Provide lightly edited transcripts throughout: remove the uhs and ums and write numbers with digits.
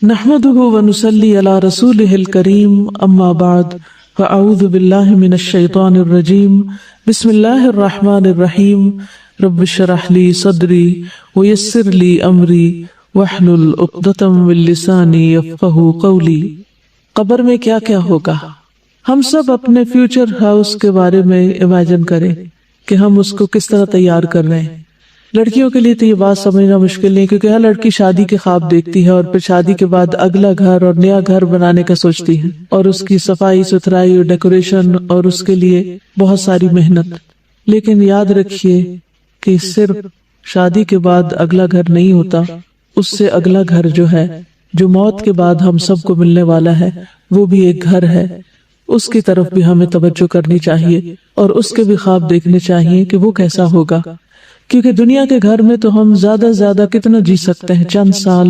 نحمده ونصلي على رسوله الكريم اما بعد فاعوذ بالله من الشيطان الرجيم بسم الله الرحمن الرحيم رب اشرح لي صدري ويسر لي امري واحلل عقدة من لساني يفقهوا قولي۔ قبر میں کیا کیا ہوگا؟ ہم سب اپنے فیوچر ہاؤس کے بارے میں امیجن کریں کہ ہم اس کو کس طرح تیار کر رہے ہیں۔ لڑکیوں کے لیے تو یہ بات سمجھنا مشکل نہیں، کیونکہ ہر لڑکی شادی کے خواب دیکھتی ہے اور پھر شادی کے بعد اگلا گھر اور نیا گھر بنانے کا سوچتی ہے، اور اس کی صفائی ستھرائی اور ڈیکوریشن اور اس کے لیے بہت ساری محنت۔ لیکن یاد رکھیے کہ صرف شادی کے بعد اگلا گھر نہیں ہوتا، اس سے اگلا گھر جو ہے، جو موت کے بعد ہم سب کو ملنے والا ہے، وہ بھی ایک گھر ہے۔ اس کی طرف بھی ہمیں توجہ کرنی چاہیے اور اس کے بھی خواب دیکھنے چاہیے کہ وہ کیسا ہوگا، کیونکہ دنیا کے گھر میں تو ہم زیادہ سے زیادہ کتنا جی سکتے ہیں، چند سال،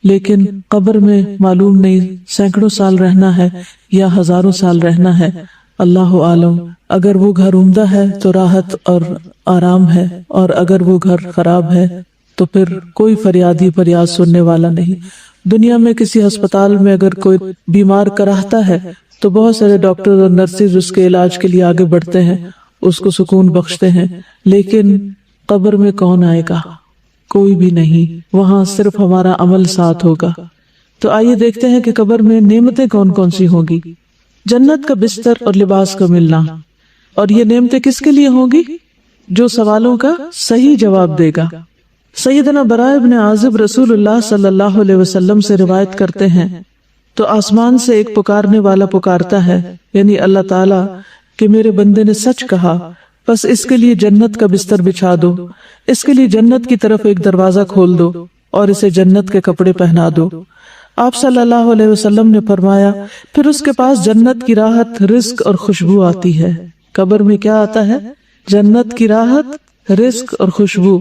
لیکن قبر میں معلوم نہیں سینکڑوں سال رہنا ہے یا ہزاروں سال رہنا ہے، اللہ عالم۔ اگر وہ گھر عمدہ ہے تو راحت اور آرام ہے، اور اگر وہ گھر خراب ہے تو پھر کوئی فریاد سننے والا نہیں۔ دنیا میں کسی ہسپتال میں اگر کوئی بیمار کراہتا ہے تو بہت سارے ڈاکٹر اور نرسز اس کے علاج کے لیے آگے بڑھتے ہیں، اس کو سکون بخشتے ہیں، لیکن قبر میں کون آئے گا؟ کوئی بھی نہیں، وہاں صرف ہمارا عمل ساتھ ہوگا۔ تو آئیے دیکھتے ہیں کہ قبر میں نعمتیں کون کون سی ہوں گی۔ جنت کا بستر اور لباس کا ملنا، اور یہ نعمتیں کس کے لیے ہوں گی؟ جو سوالوں کا صحیح جواب دے گا۔ سیدنا براء بن عازب رسول اللہ صلی اللہ علیہ وسلم سے روایت کرتے ہیں، تو آسمان سے ایک پکارنے والا پکارتا ہے، یعنی اللہ تعالیٰ، کہ میرے بندے نے سچ کہا، بس اس کے لیے جنت کا بستر بچھا دو، اس کے لیے جنت کی طرف ایک دروازہ کھول دو اور اسے جنت کے کپڑے پہنا دو۔ آپ صلی اللہ علیہ وسلم نے فرمایا، پھر اس کے پاس جنت کی راحت، رزق اور خوشبو آتی ہے۔ قبر میں کیا آتا ہے؟ جنت کی راحت، رزق اور خوشبو،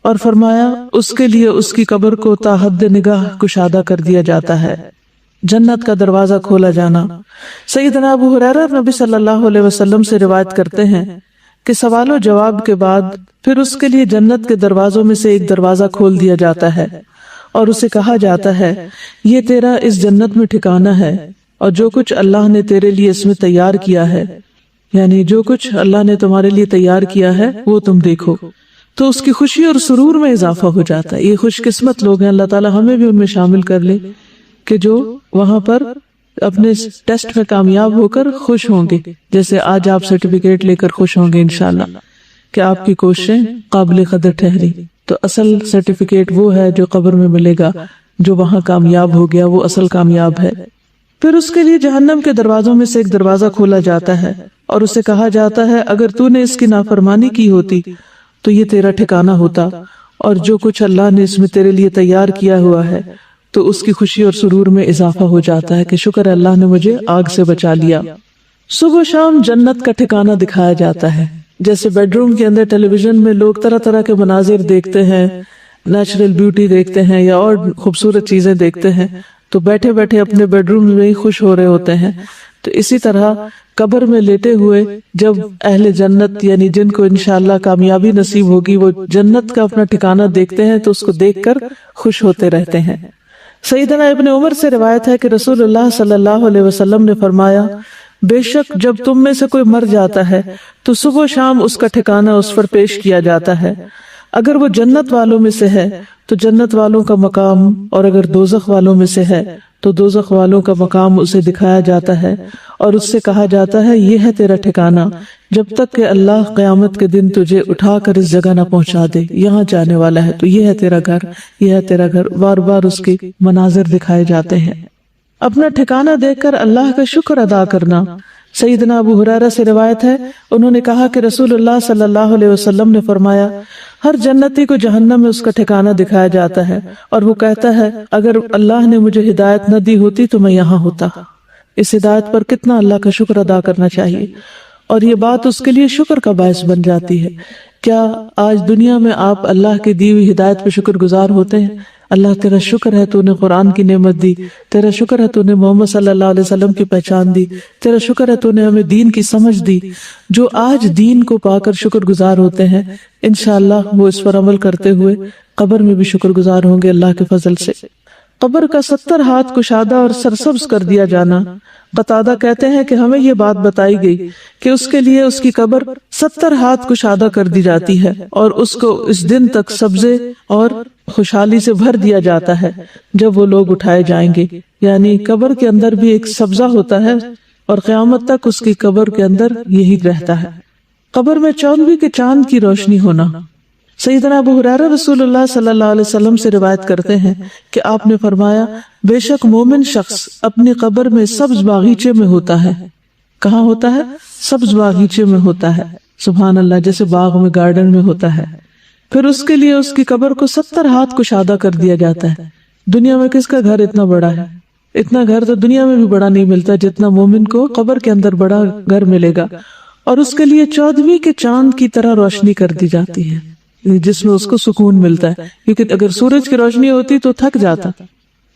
اور فرمایا اس کے لیے اس کی قبر کو تا حد نگاہ کشادہ کر دیا جاتا ہے، جنت کا دروازہ کھولا جانا۔ سیدنا ابو ہریرہ نبی صلی اللہ علیہ وسلم سے روایت کرتے ہیں کہ سوال و جواب کے بعد پھر اس کے لیے جنت کے دروازوں میں سے ایک دروازہ کھول دیا جاتا ہے اور اسے کہا جاتا ہے، یہ تیرا اس جنت میں ٹھکانہ ہے، اور جو کچھ اللہ نے تیرے لیے اس میں تیار کیا ہے، یعنی جو کچھ اللہ نے تمہارے لیے تیار کیا ہے وہ تم دیکھو۔ تو اس کی خوشی اور سرور میں اضافہ ہو جاتا ہے۔ یہ خوش قسمت لوگ ہیں، اللہ تعالیٰ ہمیں بھی ان میں شامل کر لے، کہ جو وہاں پر اپنے ٹیسٹ میں کامیاب ہو کر خوش ہوں گے، جیسے آج آپ سرٹیفکیٹ لے کر خوش ہوں گے انشاءاللہ کہ آپ کی کوششیں قابل قدر ٹھہری۔ تو اصل سرٹیفکیٹ وہ ہے جو قبر میں ملے گا، جو وہاں کامیاب ہو گیا وہ اصل کامیاب ہے۔ پھر اس کے لیے جہنم کے دروازوں میں سے ایک دروازہ کھولا جاتا ہے اور اسے کہا جاتا ہے، اگر تو نے اس کی نافرمانی کی ہوتی تو یہ تیرا ٹھکانہ ہوتا، اور جو کچھ اللہ نے اس میں تیرے لیے تیار کیا ہوا ہے تو اس کی خوشی اور سرور میں اضافہ ہو جاتا ہے کہ شکر اللہ نے مجھے آگ سے بچا لیا۔ صبح و شام جنت کا ٹھکانہ دکھایا جاتا ہے، جیسے بیڈ روم کے اندر ٹیلی ویژن میں لوگ طرح طرح کے مناظر دیکھتے ہیں، نیچرل بیوٹی دیکھتے ہیں یا اور خوبصورت چیزیں دیکھتے ہیں، تو بیٹھے بیٹھے اپنے بیڈ روم میں ہی خوش ہو رہے ہوتے ہیں۔ تو اسی طرح قبر میں لیٹے ہوئے جب اہل جنت، یعنی جن کو انشاءاللہ کامیابی نصیب ہوگی، وہ جنت کا اپنا ٹھکانہ دیکھتے ہیں تو اس کو دیکھ کر خوش ہوتے رہتے ہیں۔ سیدنا ابن عمر سے روایت ہے کہ رسول اللہ صلی اللہ علیہ وسلم نے فرمایا، بے شک جب تم میں سے کوئی مر جاتا ہے تو صبح و شام اس کا ٹھکانہ اس پر پیش کیا جاتا ہے، اگر وہ جنت والوں میں سے ہے تو جنت والوں کا مقام، اور اگر دوزخ والوں میں سے ہے تو دوزخ والوں کا مقام اسے دکھایا جاتا ہے، اور اس سے کہا جاتا ہے، یہ ہے تیرا ٹھکانہ جب تک کہ اللہ قیامت کے دن تجھے اٹھا کر اس جگہ نہ پہنچا دے، یہاں جانے والا ہے تو یہ ہے تیرا گھر، یہ ہے تیرا گھر۔ بار بار اس کے مناظر دکھائے جاتے ہیں۔ اپنا ٹھکانہ دیکھ کر اللہ کا شکر ادا کرنا۔ سیدنا ابو ہریرہ سے روایت ہے، انہوں نے کہا کہ رسول اللہ صلی اللہ علیہ وسلم نے فرمایا، ہر جنتی کو جہنم میں اس کا ٹھکانہ دکھایا جاتا ہے اور وہ کہتا ہے، اگر اللہ نے مجھے ہدایت نہ دی ہوتی تو میں یہاں ہوتا۔ اس ہدایت پر کتنا اللہ کا شکر ادا کرنا چاہیے، اور یہ بات اس کے لیے شکر کا باعث بن جاتی ہے۔ کیا آج دنیا میں آپ اللہ کی دی ہوئی ہدایت پہ شکر گزار ہوتے ہیں؟ اللہ تیرا شکر ہے تو نے قرآن کی نعمت دی، تیرا شکر ہے تو نے محمد صلی اللہ علیہ وسلم کی پہچان دی، تیرا شکر ہے تو نے ہمیں دین کی سمجھ دی۔ جو آج دین کو پا کر شکر گزار ہوتے ہیں، انشاءاللہ وہ اس پر عمل کرتے ہوئے قبر میں بھی شکر گزار ہوں گے اللہ کے فضل سے۔ قبر کا 70 ہاتھ کشادہ اور سرسبز کر دیا جانا۔ قتادہ کہتے ہیں کہ ہمیں یہ بات بتائی گئی کہ اس کے لیے اس کی قبر 70 ہاتھ کشادہ کر دی جاتی ہے اور اس کو اس دن تک سبزے اور خوشحالی سے بھر دیا جاتا ہے جب وہ لوگ اٹھائے جائیں گے، یعنی قبر کے اندر بھی ایک سبزہ ہوتا ہے اور قیامت تک اس کی قبر کے اندر یہی رہتا ہے۔ قبر میں 14ویں کے چاند کی روشنی ہونا۔ سیدنا ابو ہریرہ رسول اللہ صلی اللہ علیہ وسلم سے روایت کرتے ہیں کہ آپ نے فرمایا، بے شک مومن شخص اپنی قبر میں سبز باغیچے میں ہوتا ہے۔ کہاں ہوتا ہے؟ سبز باغیچے میں ہوتا ہے، سبحان اللہ، جیسے باغ میں، گارڈن میں ہوتا ہے۔ پھر اس کے لیے اس کی قبر کو 70 ہاتھ کشادہ کر دیا جاتا ہے۔ دنیا میں کس کا گھر اتنا بڑا ہے؟ اتنا گھر تو دنیا میں بھی بڑا نہیں ملتا جتنا مومن کو قبر کے اندر بڑا گھر ملے گا، اور اس کے لیے 14ویں کے چاند کی طرح روشنی کر دی جاتی ہے، جس میں اس کو سکون ملتا ہے، کیونکہ اگر سورج کی روشنی ہوتی تو تھک جاتا۔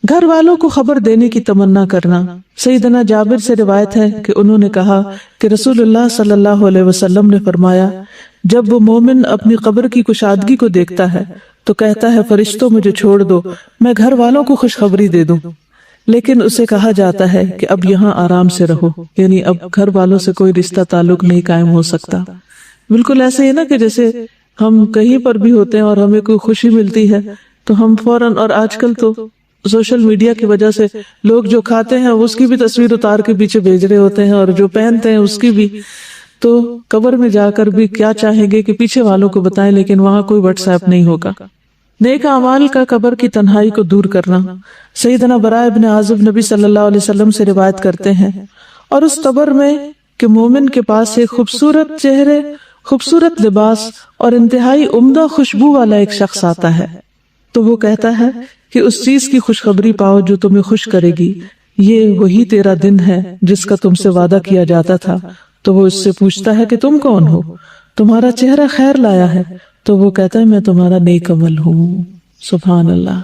گھر والوں کو خبر دینے کی تمنا کرنا۔ سیدنا جابر سے روایت ہے کہ انہوں نے کہا کہ رسول اللہ صلی اللہ علیہ وسلم نے فرمایا، جب وہ مومن اپنی قبر کی کشادگی کو دیکھتا ہے تو کہتا ہے، فرشتوں مجھے چھوڑ دو، میں گھر والوں کو خوشخبری دے دوں۔ لیکن اسے کہا جاتا ہے کہ اب یہاں آرام سے رہو، یعنی اب گھر والوں سے کوئی رشتہ تعلق نہیں قائم ہو سکتا۔ بالکل ایسے ہی نا کہ جیسے ہم کہیں پر بھی ہوتے ہیں اور ہمیں کوئی خوشی ملتی ہے تو ہم فوراً، اور آج کل تو سوشل میڈیا کی وجہ سے لوگ جو کھاتے ہیں اس کی بھی تصویر اتار کے پیچھے بھیج رہے ہوتے ہیں، اور جو پہنتے ہیں اس کی بھی۔ تو قبر میں جا کر بھی کیا چاہیں گے کہ پیچھے والوں کو بتائیں، لیکن وہاں کوئی واٹس ایپ نہیں ہوگا۔ نیک اعمال کا قبر کی تنہائی کو دور کرنا۔ سیدنا براء ابن عازب نبی صلی اللہ علیہ وسلم سے روایت کرتے ہیں، اور اس قبر میں کہ مومن کے پاس ایک خوبصورت چہرے، خوبصورت لباس اور انتہائی عمدہ خوشبو والا ایک شخص آتا ہے، تو وہ کہتا ہے کہ اس چیز کی خوشخبری پاؤ جو تمہیں خوش کرے گی، یہ وہی تیرا دن ہے جس کا تم سے وعدہ کیا جاتا تھا۔ تو وہ اس سے پوچھتا ہے کہ تم کون ہو؟ تمہارا چہرہ خیر لایا ہے۔ تو وہ کہتا ہے، میں تمہارا نیک عمل ہوں۔ سبحان اللہ۔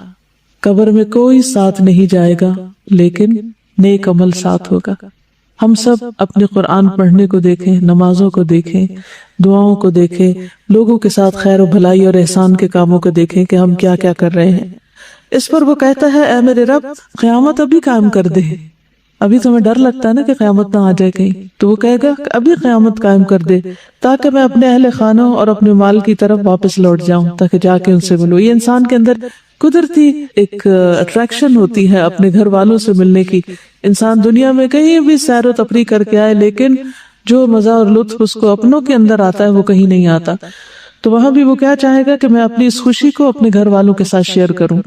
قبر میں کوئی ساتھ نہیں جائے گا، لیکن نیک عمل ساتھ ہوگا۔ ہم سب اپنے قرآن پڑھنے کو دیکھیں، نمازوں کو دیکھیں، دعاؤں کو دیکھیں، لوگوں کے ساتھ خیر و بھلائی اور احسان کے کاموں کو دیکھیں کہ ہم کیا کیا کر رہے ہیں۔ اس پر وہ کہتا ہے، اے میرے رب، قیامت ابھی قائم کر دے۔ ابھی تمہیں ڈر لگتا ہے نا کہ قیامت نہ آ جائے کہیں، تو وہ کہے گا کہ ابھی قیامت قائم کر دے تاکہ میں اپنے اہل خانہ اور اپنے مال کی طرف واپس لوٹ جاؤں، تاکہ جا کے ان سے ملوں۔ یہ انسان کے اندر قدرتی ایک اٹریکشن ہوتی ہے اپنے گھر والوں سے ملنے کی۔ انسان دنیا میں کہیں بھی سیر و تفریح کر کے آئے، لیکن جو مزہ اور لطف اس کو اپنوں کے اندر آتا ہے وہ کہیں نہیں آتا۔ تو وہاں بھی وہ کیا چاہے گا کہ میں اپنی اس خوشی کو اپنے گھر والوں کے ساتھ شیئر کروں۔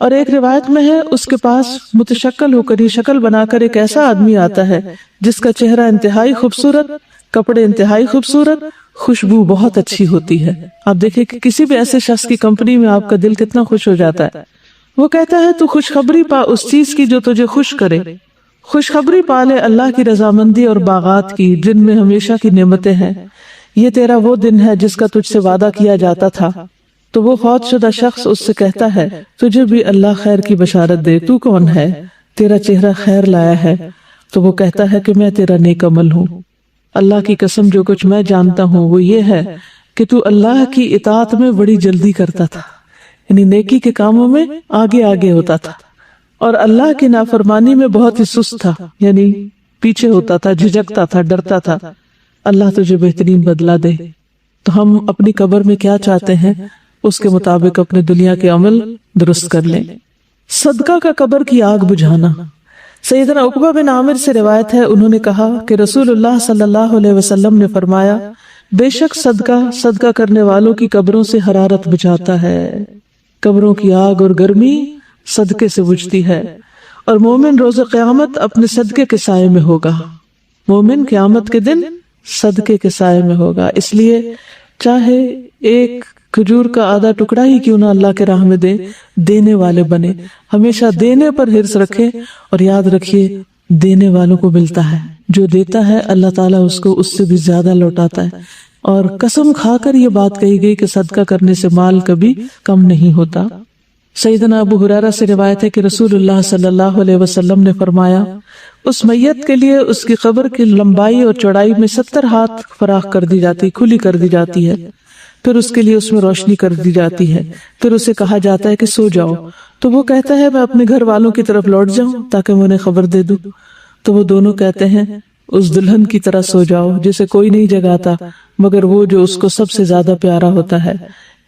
اور ایک روایت میں ہے، اس کے پاس متشکل ہو کر، یہ شکل بنا کر ایک ایسا آدمی آتا ہے جس کا چہرہ انتہائی خوبصورت، کپڑے انتہائی خوبصورت، خوشبو بہت اچھی ہوتی ہے۔ آپ دیکھیں کہ کسی بھی ایسے شخص کی کمپنی میں آپ کا دل کتنا خوش ہو جاتا ہے۔ وہ کہتا ہے، تو خوشخبری پا اس چیز کی جو تجھے خوش کرے، خوشخبری پا لے اللہ کی رضامندی اور باغات کی جن میں ہمیشہ کی نعمتیں ہیں۔ یہ تیرا وہ دن ہے جس کا تجھ سے وعدہ کیا جاتا تھا۔ تو وہ فوت شدہ شخص اس سے کہتا ہے، تجھے بھی اللہ خیر کی بشارت دے، تو کون ہے؟ تیرا چہرہ خیر لایا ہے۔ تو وہ کہتا ہے کہ میں تیرا نیک عمل ہوں۔ اللہ کی قسم، جو کچھ میں جانتا ہوں وہ یہ ہے کہ تو اللہ کی اطاعت میں بڑی جلدی کرتا تھا، یعنی نیکی کے کاموں میں آگے آگے ہوتا تھا، اور اللہ کی نافرمانی میں بہت ہی سست تھا، یعنی پیچھے ہوتا تھا، جھجکتا تھا، ڈرتا تھا۔ اللہ تجھے بہترین بدلہ دے۔ تو ہم اپنی قبر میں کیا چاہتے ہیں اس کے مطابق اپنے دنیا کے عمل درست کر لیں۔ صدقہ کا قبر کی آگ بجھانا۔ سیدنا عقبہ بن عامر سے روایت ہے، انہوں نے کہا کہ رسول اللہ صلی اللہ علیہ وسلم نے فرمایا، بے شک صدقہ کرنے والوں کی قبروں سے حرارت بجھاتا ہے۔ قبروں کی آگ اور گرمی صدقے سے بجھتی ہے، اور مومن روز قیامت اپنے صدقے کے سائے میں ہوگا۔ مومن قیامت کے دن صدقے کے سائے میں ہوگا۔ اس لیے چاہے ایک کھجور کا آدھا ٹکڑا ہی کیوں نہ اللہ کے راہ میں دے، دینے والے بنے۔ ہمیشہ دینے پر حرص رکھے، اور یاد رکھیے دینے والوں کو ملتا ہے، جو دیتا ہے اللہ تعالیٰ اس کو اس سے بھی زیادہ لوٹاتا ہے۔ اور قسم کھا کر یہ بات کہی گئی کہ صدقہ کرنے سے مال کبھی کم نہیں ہوتا۔ سیدنا ابو ہریرہ سے روایت ہے کہ رسول اللہ صلی اللہ علیہ وسلم نے فرمایا، اس میت کے لیے اس کی قبر کی لمبائی اور چوڑائی میں 70 ہاتھ فراخ کر دی جاتی، کھلی کر دی جاتی ہے، پھر اس کے لیے اس میں روشنی کر دی جاتی ہے، پھر اسے کہا جاتا ہے کہ سو جاؤ، تو وہ کہتا ہے میں اپنے گھر والوں کی طرف لوٹ جاؤں تاکہ میں انہیں خبر دے دوں، تو وہ دونوں کہتے ہیں اس دلہن کی طرح سو جاؤ جسے کوئی نہیں جگاتا مگر وہ جو اس کو سب سے زیادہ پیارا ہوتا ہے،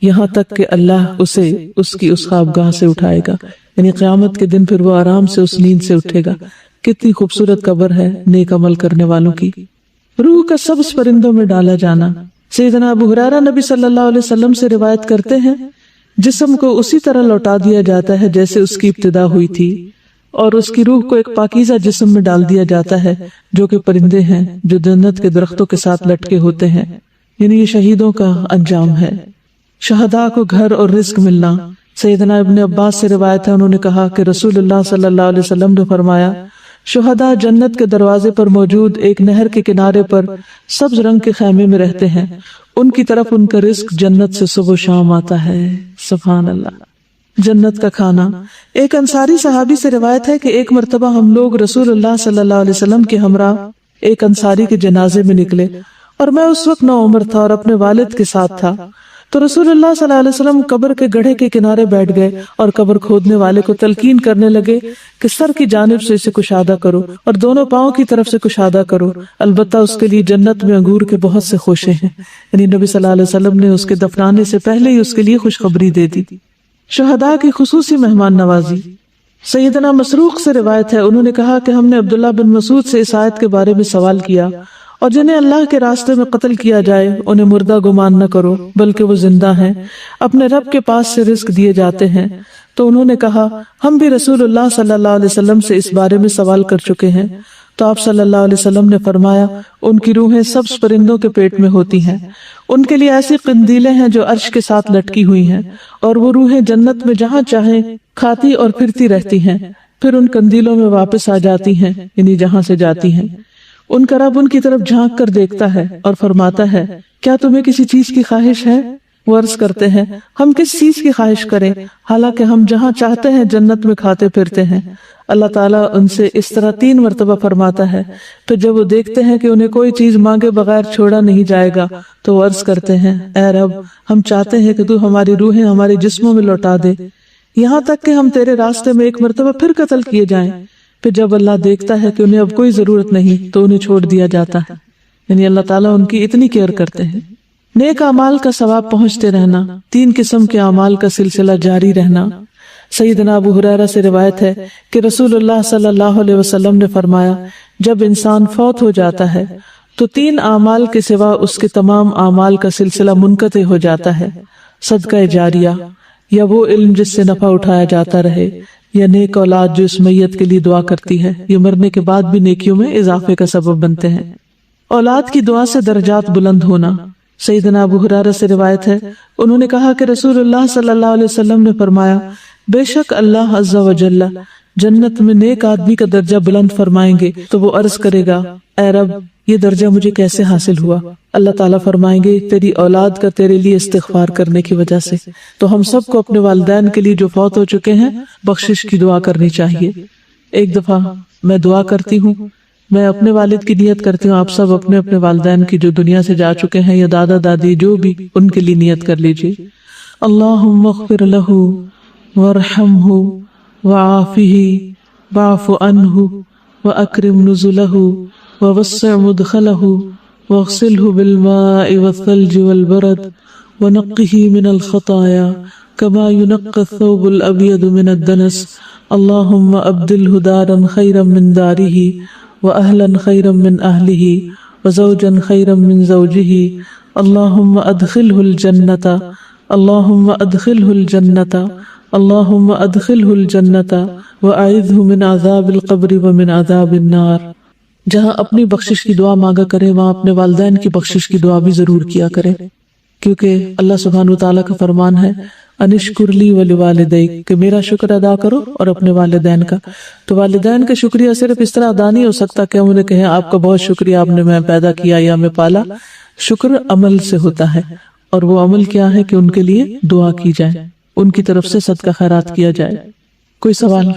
یہاں تک کہ اللہ اسے اس کی اس خوابگاہ سے اٹھائے گا، یعنی قیامت کے دن پھر وہ آرام سے اس نیند سے اٹھے گا۔ کتنی خوبصورت قبر ہے نیک عمل کرنے والوں کی۔ روح کا سبز پرندوں میں ڈالا جانا۔ سیدنا ابو ہریرہ نبی صلی اللہ علیہ وسلم سے روایت کرتے ہیں جسم کو اسی طرح لوٹا دیا جاتا ہے جیسے اس کی ابتدا ہوئی تھی، اور اس کی روح کو ایک پاکیزہ جسم میں ڈال دیا جاتا ہے جو کہ پرندے ہیں جو جنت کے درختوں کے ساتھ لٹکے ہوتے ہیں، یعنی یہ شہیدوں کا انجام ہے۔ شہداء کو گھر اور رزق ملنا۔ سیدنا ابن عباس سے روایت ہے، انہوں نے کہا کہ رسول اللہ صلی اللہ علیہ وسلم نے فرمایا شہداء جنت کے دروازے پر موجود ایک نہر کے کنارے پر سبز رنگ کے خیمے میں رہتے ہیں، ان کی طرف ان کا رزق جنت سے صبح و شام آتا ہے۔ سبحان اللہ۔ جنت کا کھانا۔ ایک انصاری صحابی سے روایت ہے کہ ایک مرتبہ ہم لوگ رسول اللہ صلی اللہ علیہ وسلم کے ہمراہ ایک انصاری کے جنازے میں نکلے، اور میں اس وقت نوعمر تھا اور اپنے والد کے ساتھ تھا، تو رسول اللہ صلی اللہ علیہ وسلم قبر کے گڑھے کے کنارے بیٹھ گئے اور قبر کھودنے والے کو تلقین کرنے لگے کہ سر کی جانب سے اسے کشادہ کرو اور دونوں پاؤں کی طرف سے کشادہ کرو، البتہ اس کے لیے جنت میں انگور کے بہت سے خوشے ہیں، یعنی نبی صلی اللہ علیہ وسلم نے اس کے دفنانے سے پہلے ہی اس کے لیے خوشخبری دے دی۔ شہداء کی خصوصی مہمان نوازی۔ سیدنا مسروق سے روایت ہے، انہوں نے کہا کہ ہم نے عبداللہ بن مسعود سے اس آیت کے بارے میں سوال کیا، اور جنہیں اللہ کے راستے میں قتل کیا جائے انہیں مردہ گمان نہ کرو بلکہ وہ زندہ ہیں، اپنے رب کے پاس سے رزق دیے جاتے ہیں۔ تو انہوں نے کہا ہم بھی رسول اللہ صلی اللہ علیہ وسلم سے اس بارے میں سوال کر چکے ہیں، تو آپ صلی اللہ علیہ وسلم نے فرمایا ان کی روحیں سبز پرندوں کے پیٹ میں ہوتی ہیں، ان کے لیے ایسی قندیلیں ہیں جو عرش کے ساتھ لٹکی ہوئی ہیں، اور وہ روحیں جنت میں جہاں چاہیں کھاتی اور پھرتی رہتی ہیں، پھر ان قندیلوں میں واپس آ جاتی ہیں، یعنی جہاں سے جاتی ہیں۔ ان کا رب ان کی طرف جھانک کر دیکھتا ہے اور فرماتا ہے کیا تمہیں کسی چیز کی خواہش ہے؟ وہ عرض کرتے ہیں ہم کس چیز کی خواہش کریں، حالانکہ ہم جہاں چاہتے ہیں جنت میں کھاتے پھرتے ہیں۔ اللہ تعالیٰ ان سے اس طرح 3 مرتبہ فرماتا ہے، پھر جب وہ دیکھتے ہیں کہ انہیں کوئی چیز مانگے بغیر چھوڑا نہیں جائے گا تو وہ عرض کرتے ہیں اے رب ہم چاہتے ہیں کہ تو ہماری روحیں ہمارے جسموں میں لوٹا دے، یہاں تک کہ ہم تیرے راستے میں ایک مرتبہ پھر قتل کیے جائیں۔ پھر جب اللہ دیکھتا ہے کہ انہیں اب کوئی ضرورت نہیں تو انہیں چھوڑ دیا جاتا ہے، یعنی اللہ تعالیٰ ان کی اتنی کیئر کرتے ہیں۔ نیک اعمال کا ثواب پہنچتے رہنا۔ 3 قسم کے اعمال کا سلسلہ جاری رہنا۔ سیدنا ابو ہریرہ سے روایت ہے کہ رسول اللہ صلی اللہ علیہ وسلم نے فرمایا جب انسان فوت ہو جاتا ہے تو 3 اعمال کے سوا اس کے تمام اعمال کا سلسلہ منقطع ہو جاتا ہے، صدقہ جاریہ، یا وہ علم جس سے نفع اٹھایا جاتا رہے، یا نیک اولاد جو اس میت کے لیے دعا کرتی ہے، یہ مرنے کے بعد بھی نیکیوں میں اضافے کا سبب بنتے ہیں۔ اولاد کی دعا سے درجات بلند ہونا۔ سیدنا ابو ہریرہ سے روایت ہے، انہوں نے کہا کہ رسول اللہ صلی اللہ علیہ وسلم نے فرمایا بے شک اللہ عز و جل جنت میں نیک آدمی کا درجہ بلند فرمائیں گے تو وہ عرض کرے گا اے رب یہ درجہ مجھے کیسے حاصل ہوا؟ اللہ تعالیٰ فرمائیں گے تیری اولاد کا تیرے لیے استغفار کرنے کی وجہ سے۔ تو ہم سب کو اپنے والدین کے لیے جو فوت ہو چکے ہیں بخشش کی دعا کرنی چاہیے۔ ایک دفعہ میں دعا کرتی ہوں، میں اپنے والد کی نیت کرتی ہوں، آپ سب اپنے اپنے والدین کی جو دنیا سے جا چکے ہیں یا دادا دادی جو بھی، ان کے لیے نیت کر لیجیے۔ اللہم اغفر لہ وارحمہ وعافہ واعف عنہ واکرم نزلہ ووسع مدخلہ واغسلہ بالماء والثلج والبرد ونقہ من الخطایا كما ينقى الثوب الأبيض من الدنس اللهم أبدله دارا خيرا من داره وأهلا خيرا من أهله وزوجا خيرا من زوجه اللهم أدخله الجنة اللهم أدخله الجنة اللهم أدخله الجنة وأعذه من عذاب القبر ومن عذاب النار۔ جہاں اپنی بخشش کی دعا مانگا کریں وہاں اپنے والدین کی بخشش کی دعا بھی ضرور کیا کریں، کیونکہ اللہ سبحانہ وتعالیٰ کا فرمان ہے انشکر لی ولوالدیک، کہ میرا شکر ادا کرو اور اپنے والدین کا۔ تو والدین کا شکریہ صرف اس طرح ادا نہیں ہو سکتا کہ ہم انہیں کہیں آپ کا بہت شکریہ، آپ نے میں پیدا کیا یا میں پالا۔ شکر عمل سے ہوتا ہے، اور وہ عمل کیا ہے کہ ان کے لیے دعا کی جائے، ان کی طرف سے صدقہ خیرات کیا جائے۔ کوئی سوال؟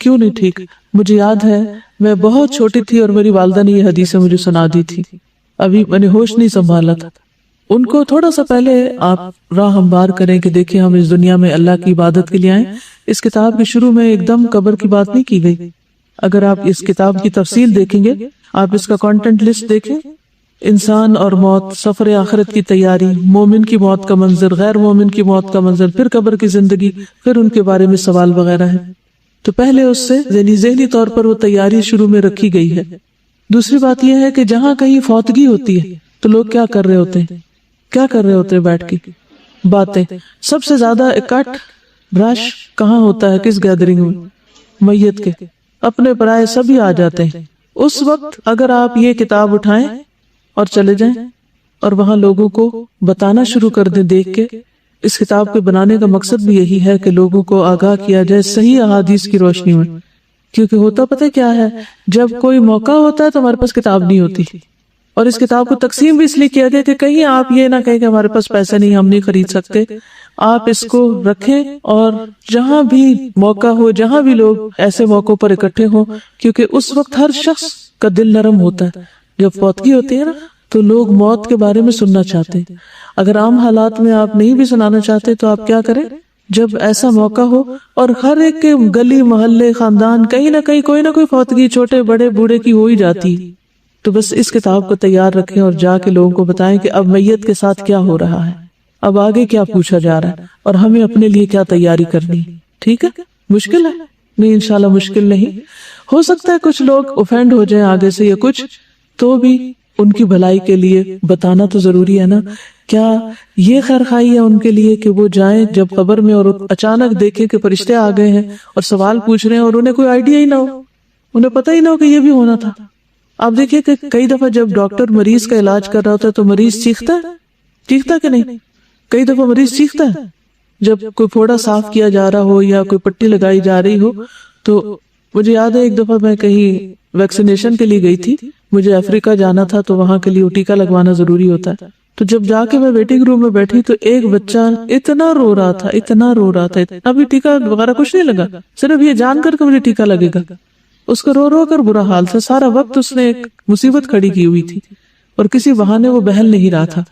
کیوں نہیں ٹھیک؟ مجھے یاد ہے میں بہت چھوٹی تھی اور میری والدہ نے یہ حدیث مجھے سنا دی تھی، ابھی میں نے ہوش نہیں سنبھالا تھا۔ ان کو تھوڑا سا پہلے آپ راہ ہموار کریں کہ دیکھیں ہم اس دنیا میں اللہ کی عبادت کے لیے آئیں. اس کتاب کے شروع میں ایک دم قبر کی بات نہیں کی گئی. اگر آپ اس کتاب کی تفصیل دیکھیں گے، آپ اس کا کانٹینٹ لسٹ دیکھیں، انسان اور موت، سفر آخرت کی تیاری، مومن کی موت کا منظر، غیر مومن کی موت کا منظر، پھر قبر کی زندگی، پھر ان کے بارے میں سوال وغیرہ ہے. تو پہلے اس سے ذہنی طور پر وہ تیاری شروع میں رکھی گئی ہے. دوسری بات یہ ہے کہ جہاں کہیں فوتگی ہوتی ہے تو لوگ کیا کر رہے ہوتے ہیں؟ کیا کر رہے ہوتے ہیں؟ بیٹھ کے باتیں. سب سے زیادہ اکٹھ رش کہاں ہوتا ہے؟ کس گیدرنگ میں؟ میت کے. اپنے پرائے سبھی آ جاتے ہیں. اس وقت اگر آپ یہ کتاب اٹھائیں اور چلے جائیں اور وہاں لوگوں کو بتانا شروع کر دیں دیکھ کے، اس کتاب کے بنانے کا مقصد بھی یہی ہے کہ لوگوں کو آگاہ کیا جائے صحیح احادیث کی روشنی میں. کیونکہ ہوتا پتہ کیا ہے، جب کوئی موقع ہوتا ہے تو ہمارے پاس کتاب نہیں ہوتی، اور اس کتاب کو تقسیم بھی اس لیے کیا گیا کہ کہیں آپ یہ نہ کہیں کہ ہمارے پاس پیسے نہیں، ہم نہیں خرید سکتے. آپ اس کو رکھیں اور جہاں بھی موقع ہو، جہاں بھی لوگ ایسے موقعوں پر اکٹھے ہوں، کیونکہ اس وقت ہر شخص کا دل نرم ہوتا ہے. جب فوتگی ہوتی ہے نا تو لوگ موت کے بارے میں سننا چاہتے ہیں. اگر عام حالات میں آپ نہیں بھی سنانا چاہتے تو آپ کیا کریں؟ جب ایسا موقع ہو اور ہر ایک کے گلی محلے خاندان کہیں نہ کہیں کوئی نہ کوئی فوتگی چھوٹے بڑے بوڑھے کی ہو ہی جاتی، تو بس اس کتاب کو تیار رکھیں اور جا کے لوگوں کو بتائیں کہ اب میت کے ساتھ کیا ہو رہا ہے، اب آگے کیا پوچھا جا رہا ہے اور ہمیں اپنے لیے کیا تیاری کرنی. ٹھیک ہے؟ مشکل ہے؟ نہیں، انشاءاللہ مشکل نہیں. ہو سکتا ہے کچھ لوگ اوفینڈ ہو جائیں آگے سے یا کچھ، تو بھی ان کی بھلائی کے لیے بتانا تو ضروری ہے نا. کیا یہ خیر خواہی ہے ان کے لیے کہ وہ جائیں جب قبر میں اور اچانک دیکھیں کہ فرشتے آ گئے ہیں اور سوال پوچھ رہے ہیں اور انہیں کوئی آئیڈیا ہی نہ ہو، انہیں پتہ ہی نہ ہو کہ یہ بھی ہونا تھا. آپ دیکھیے کہ کئی دفعہ جب ڈاکٹر مریض کا علاج کر رہا ہوتا ہے تو مریض چیختا ہے کہ نہیں؟ کئی دفعہ مریض چیختا ہے. جب کوئی پھوڑا صاف کیا جا رہا ہو یا کوئی پٹی لگائی جا رہی ہو، تو مجھے یاد ہے ایک دفعہ میں کہیں ویکسینیشن کے لیے گئی تھی، مجھے افریقہ جانا تھا تو وہاں کے لیے ٹیکا لگوانا ضروری ہوتا ہے. تو جب جا کے میں ویٹنگ روم میں بیٹھی تو ایک بچہ اتنا رو رہا تھا، ابھی ٹیکا وغیرہ کچھ نہیں لگا، صرف یہ جان کر کہ مجھے ٹیکا لگے گا. اس کو رو کر برا حال تھا. سارا وقت اس نے ایک مصیبت کھڑی کی ہوئی تھی اور کسی بہانے وہ بہل نہیں رہا تھا.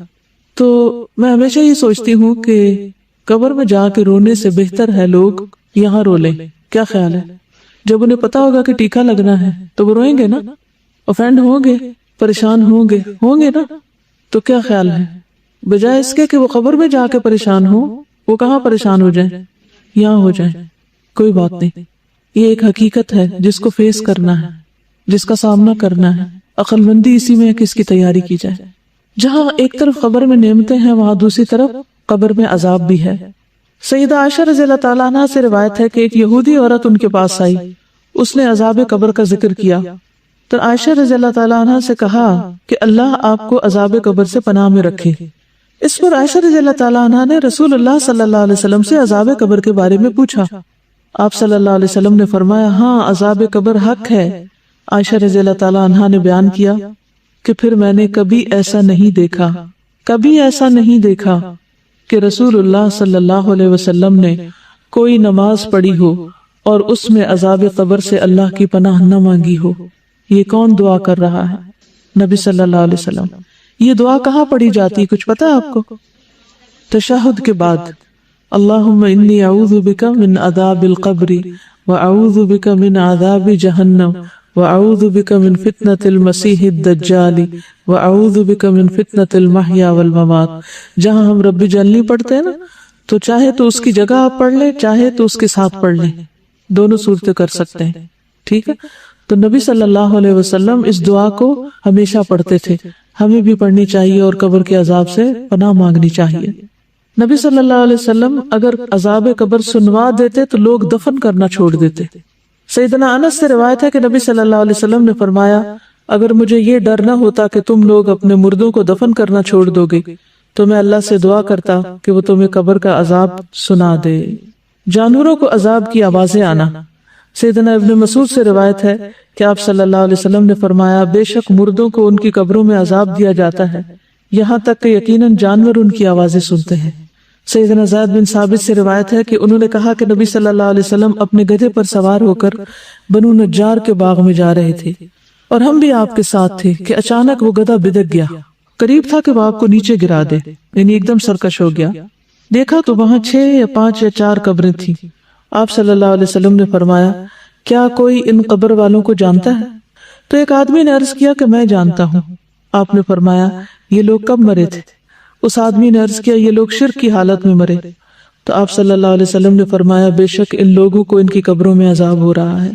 تو میں ہمیشہ یہ سوچتی ہوں کہ قبر میں جا کے رونے سے بہتر ہے لوگ یہاں رو لیں. کیا خیال ہے؟ جب انہیں پتا ہوگا کہ ٹیکا لگنا ہے تو وہ روئیں گے نا، اوفینڈ ہوں گے، پریشان ہوں گے نا. تو کیا خیال ہے؟ بجائے اس کے کہ وہ قبر میں جا کے پریشان ہوں، وہ کہاں پریشان ہو جائیں؟ یہاں ہو جائیں. کوئی بات نہیں، یہ ایک حقیقت ہے جس کو فیس کرنا ہے، جس کا سامنا کرنا ہے. عقل مندی اسی میں ہے کہ اس کی تیاری کی جائے. جہاں ایک طرف قبر میں نعمتیں ہیں، وہاں دوسری طرف قبر میں عذاب بھی ہے. سیدہ عائشہ رضی اللہ تعالیٰ عنہ سے روایت ہے کہ ایک یہودی عورت ان کے پاس آئی، اس نے عذاب قبر کا ذکر کیا تو عائشہ رضی اللہ تعالیٰ عنہ سے کہا کہ اللہ آپ کو عذاب قبر سے پناہ میں رکھے. اس پر عائشہ رضی اللہ تعالیٰ عنہ نے رسول اللہ صلی اللہ علیہ وسلم سے عذاب قبر کے بارے میں پوچھا. آپ صلی اللہ علیہ وسلم نے فرمایا ہاں عذاب قبر حق ہے. عائشہ رضی اللہ تعالیٰ عنہ نے بیان کیا کہ پھر میں نے کبھی ایسا نہیں دیکھا کہ رسول اللہ صلی اللہ علیہ وسلم نے کوئی نماز پڑھی ہو اور اس میں عذاب قبر سے اللہ کی پناہ نہ مانگی ہو. یہ کون دعا کر رہا ہے؟ نبی صلی اللہ علیہ وسلم. یہ دعا کہاں پڑھی جاتی کچھ پتا ہے آپ کو؟ تشہد کے بعد اللہم انی اعوذ بک من عذاب القبر واعوذ بک من عذاب جہنم واعوذ بک من فتنۃ المسیح الدجال واعوذ بک من فتنۃ المحیا والممات. جہاں ہم رب جلنی پڑھتے ہیں نا، تو چاہے تو اس کی جگہ آپ پڑھ لیں، چاہے تو اس کے ساتھ پڑھ لیں، دونوں صورتیں کر سکتے ہیں. ٹھیک ہے؟ تو نبی صلی اللہ علیہ وسلم اس دعا کو ہمیشہ پڑھتے تھے. ہمیں بھی پڑھنی چاہیے اور قبر کے عذاب سے پناہ مانگنی چاہیے. نبی صلی اللہ علیہ وسلم اگر عذاب قبر سنوا دیتے تو لوگ دفن کرنا چھوڑ دیتے. سیدنا انس سے روایت ہے کہ نبی صلی اللہ علیہ وسلم نے فرمایا اگر مجھے یہ ڈر نہ ہوتا کہ تم لوگ اپنے مردوں کو دفن کرنا چھوڑ دو گے تو میں اللہ سے دعا کرتا کہ وہ تمہیں قبر کا عذاب سنا دے. جانوروں کو عذاب کی آوازیں آنا. سیدنا ابن مسعود سے روایت ہے کہ آپ صلی اللہ علیہ وسلم نے فرمایا بے شک مردوں کو ان کی قبروں میں عذاب دیا جاتا ہے یہاں تک کہ یقیناً جانور ان کی آوازیں سنتے ہیں. سیدنا زید بن ثابت سے روایت ہے کہ انہوں نے کہا کہ نبی صلی اللہ علیہ وسلم اپنے گدھے پر سوار ہو کر بنو نجار کے باغ میں جا رہے تھے اور ہم بھی آپ کے ساتھ تھے کہ اچانک وہ گدھا بدک گیا قریب تھا کہ وہ آپ کو نیچے گرا دے، یعنی ایک دم سرکش ہو گیا۔ دیکھا تو وہاں 6 یا 5 یا 4 قبریں تھیں۔ آپ صلی اللہ علیہ وسلم نے فرمایا کیا کوئی ان قبر والوں کو جانتا ہے؟ تو ایک آدمی نے عرض کیا کہ میں جانتا ہوں۔ آپ نے فرمایا یہ لوگ کب مرے تھے؟ اس آدمی نے عرض کیا یہ لوگ شرک کی حالت میں مرے۔ تو آپ صلی اللہ علیہ وسلم نے فرمایا بے شک ان لوگوں کو ان کی قبروں میں عذاب ہو رہا ہے۔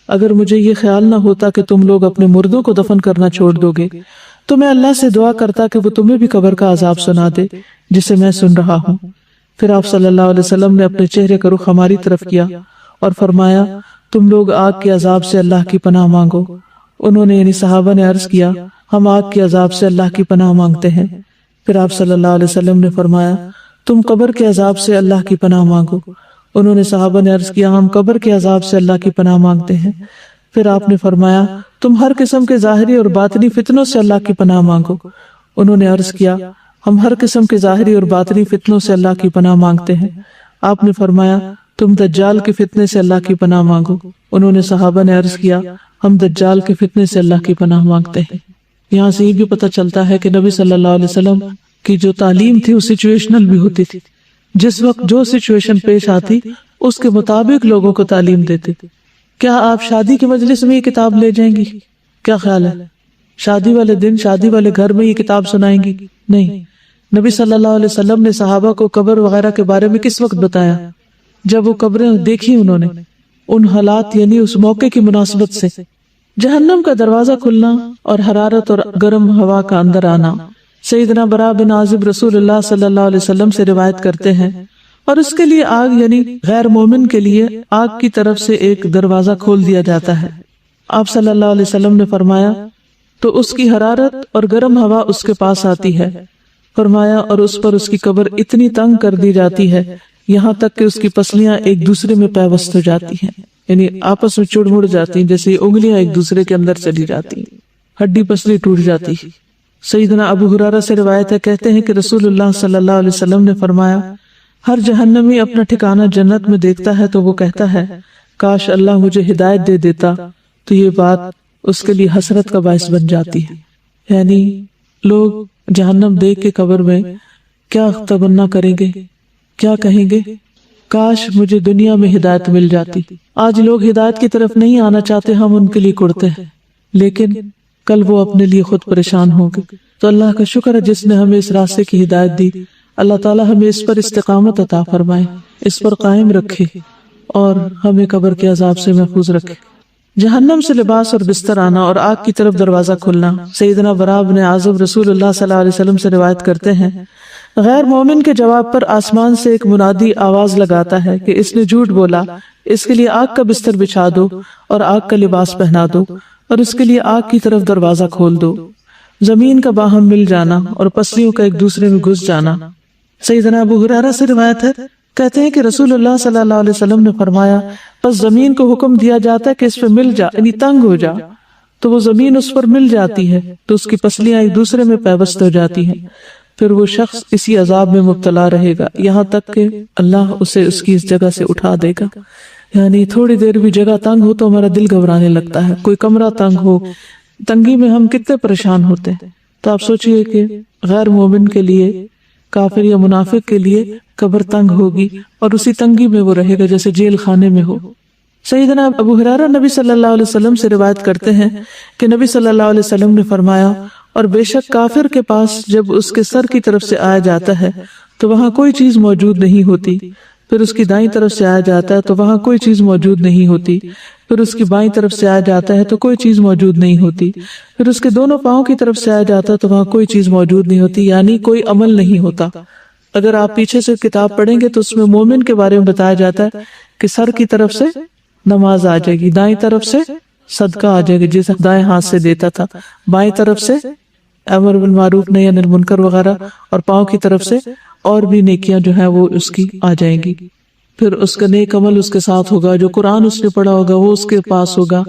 اگر مجھے یہ خیال نہ ہوتا کہ تم لوگ اپنے مردوں کو دفن کرنا چھوڑ دو گے تو میں اللہ سے دعا کرتا کہ وہ تمہیں بھی قبر کا عذاب سنا دے جسے میں سن رہا ہوں۔ پھر آپ صلی اللہ علیہ وسلم نے اپنے چہرے کا رخ ہماری طرف کیا اور فرمایا تم لوگ آگ کے عذاب سے اللہ کی پناہ مانگو۔ انہوں نے یعنی صحابہ نے عرض کیا ہم آگ کے عذاب سے اللہ کی پناہ مانگتے ہیں۔ پھر آپ صلی اللہ علیہ وسلم نے فرمایا تم قبر کے عذاب سے اللہ کی پناہ مانگو۔ انہوں نے صحابہ نے عرض کیا ہم قبر کے عذاب سے اللہ کی پناہ مانگتے ہیں۔ پھر آپ نے فرمایا تم ہر قسم کے ظاہری اور باطنی فتنوں سے اللہ کی پناہ مانگو۔ انہوں نے عرض کیا ہم ہر قسم کے ظاہری اور باطنی فتنوں سے اللہ کی پناہ مانگتے ہیں۔ آپ نے فرمایا تم دجال کے فتنے سے اللہ کی پناہ مانگو۔ انہوں نے صحابہ نے عرض کیا ہم دجال کے فتنے سے اللہ کی پناہ مانگتے ہیں۔ یہاں سے یہ بھی پتہ چلتا ہے کہ نبی صلی اللہ علیہ وسلم کی جو تعلیم تھی وہ سچویشنل بھی ہوتی تھی، جس وقت جو سچویشن پیش آتی اس کے مطابق لوگوں کو تعلیم دیتے تھے۔ کیا آپ شادی کی مجلس میں یہ کتاب لے جائیں گی؟ کیا خیال ہے؟ شادی والے دن شادی والے گھر میں یہ کتاب سنائیں گی؟ نہیں۔ نبی صلی اللہ علیہ وسلم نے صحابہ کو قبر وغیرہ کے بارے میں کس وقت بتایا؟ جب وہ قبریں دیکھی انہوں نے، ان حالات یعنی اس موقع کی مناسبت سے۔ جہنم کا دروازہ کھلنا اور حرارت اور گرم ہوا کا اندر آنا، سیدنا براء بن عازب رسول اللہ صلی اللہ علیہ وسلم سے روایت کرتے ہیں، اور اس کے لیے آگ یعنی غیر مومن کے لیے آگ کی طرف سے ایک دروازہ کھول دیا جاتا ہے۔ آپ صلی اللہ علیہ وسلم نے فرمایا تو اس کی حرارت اور گرم ہوا اس کے پاس آتی ہے، فرمایا اور اس پر اس کی قبر اتنی تنگ کر دی جاتی ہے یہاں تک کہ اس کی پسلیاں ایک دوسرے میں پیوست ہو جاتی ہیں، یعنی آپس میں چڑ مڑ جاتی ہیں، جیسے انگلیاں ایک دوسرے کے اندر چلی جاتی ہیں، ہڈی پسلی ٹوٹ جاتی ہے۔ سیدنا ابو ہریرہ سے روایت ہے، کہتے ہیں کہ رسول اللہ صلی اللہ علیہ وسلم نے فرمایا ہر جہنمی اپنا ٹھکانہ جنت میں دیکھتا ہے تو وہ کہتا ہے کاش اللہ مجھے ہدایت دے دیتا، تو یہ بات اس کے لیے حسرت کا باعث بن جاتی ہے۔ یعنی لوگ جہنم دیکھ کے قبر میں کیا تمنا کریں گے، کیا کہیں گے، کاش مجھے دنیا میں ہدایت مل جاتی۔ آج لوگ ہدایت کی طرف نہیں آنا چاہتے، ہم ان کے لیے کڑتے ہیں، لیکن کل وہ اپنے لیے خود پریشان ہوں گے۔ تو اللہ کا شکر ہے جس نے ہمیں اس راستے کی ہدایت دی۔ اللہ تعالیٰ ہمیں اس پر استقامت عطا فرمائے، اس پر قائم رکھے اور ہمیں قبر کے عذاب سے محفوظ رکھے۔ جہنم سے لباس اور بستر آنا اور آگ کی طرف دروازہ کھلنا، سیدنا براء بن عازب رسول اللہ صلی اللہ علیہ وسلم سے روایت کرتے ہیں، غیر مومن کے جواب پر آسمان سے ایک منادی آواز لگاتا ہے کہ اس نے جھوٹ بولا، اس کے لیے آگ کا بستر بچھا دو اور آگ کا لباس پہنا دو اور اس کے لیے آگ کی طرف دروازہ کھول دو۔ زمین کا باہم مل جانا اور پسلیوں کا ایک دوسرے میں گھس جانا۔ سیدنا ابو ہریرہ سے روایت ہے، کہتے ہیں کہ رسول اللہ صلی اللہ علیہ وسلم نے فرمایا پس زمین کو حکم دیا جاتا ہے کہ اس پہ مل جا، یعنی تنگ ہو جا، تو وہ زمین اس پر مل جاتی ہے تو اس کی پسلیاں ایک دوسرے میں پیوست ہو جاتی ہیں، پھر وہ شخص اسی عذاب میں مبتلا رہے گا یہاں تک کہ اللہ اسے اس کی اس جگہ سے اٹھا دے گا۔ یعنی تھوڑی دیر بھی جگہ تنگ ہو تو ہمارا دل گھبرانے لگتا ہے، کوئی کمرہ تنگ ہو، تنگی میں ہم کتنے پریشان ہوتے ہیں۔ تو آپ سوچئے کہ غیر مومن کے لیے، کافر یا منافق کے لیے قبر تنگ ہوگی اور اسی تنگی میں وہ رہے گا جیسے جیل خانے میں ہو۔ سیدنا ابو ہریرہ نبی صلی اللہ علیہ وسلم سے روایت کرتے ہیں کہ نبی صلی اللہ علیہ وسلم نے فرمایا اور بے شک کافر کے پاس جب اس کے سر کی طرف سے آیا جاتا ہے تو وہاں کوئی چیز موجود نہیں ہوتی، پھر اس کی دائیں طرف سے آیا جاتا ہے تو وہاں کوئی چیز موجود نہیں ہوتی، پھر اس کی بائیں طرف سے آیا جاتا ہے تو کوئی چیز موجود نہیں ہوتی، پھر اس کے دونوں پاؤں کی طرف سے آیا جاتا ہے تو وہاں کوئی چیز موجود نہیں ہوتی، یعنی کوئی عمل نہیں ہوتا۔ اگر آپ پیچھے سے کتاب پڑھیں گے تو اس میں مومن کے بارے میں بتایا جاتا ہے کہ سر کی طرف سے نماز آ جائے گی، دائیں طرف سے صدقہ آ جائے گا جسے دائیں ہاتھ سے دیتا تھا، بائیں طرف سے امر بالمعروف نہی عن المنکر وغیرہ، اور پاؤں کی طرف سے اور بھی نیکیاں جو ہیں وہ اس کی آ جائیں گی۔ پھر اس کا نیک عمل اس کے ساتھ ہوگا، جو قرآن اس نے پڑھا ہوگا وہ اس کے پاس ہوگا،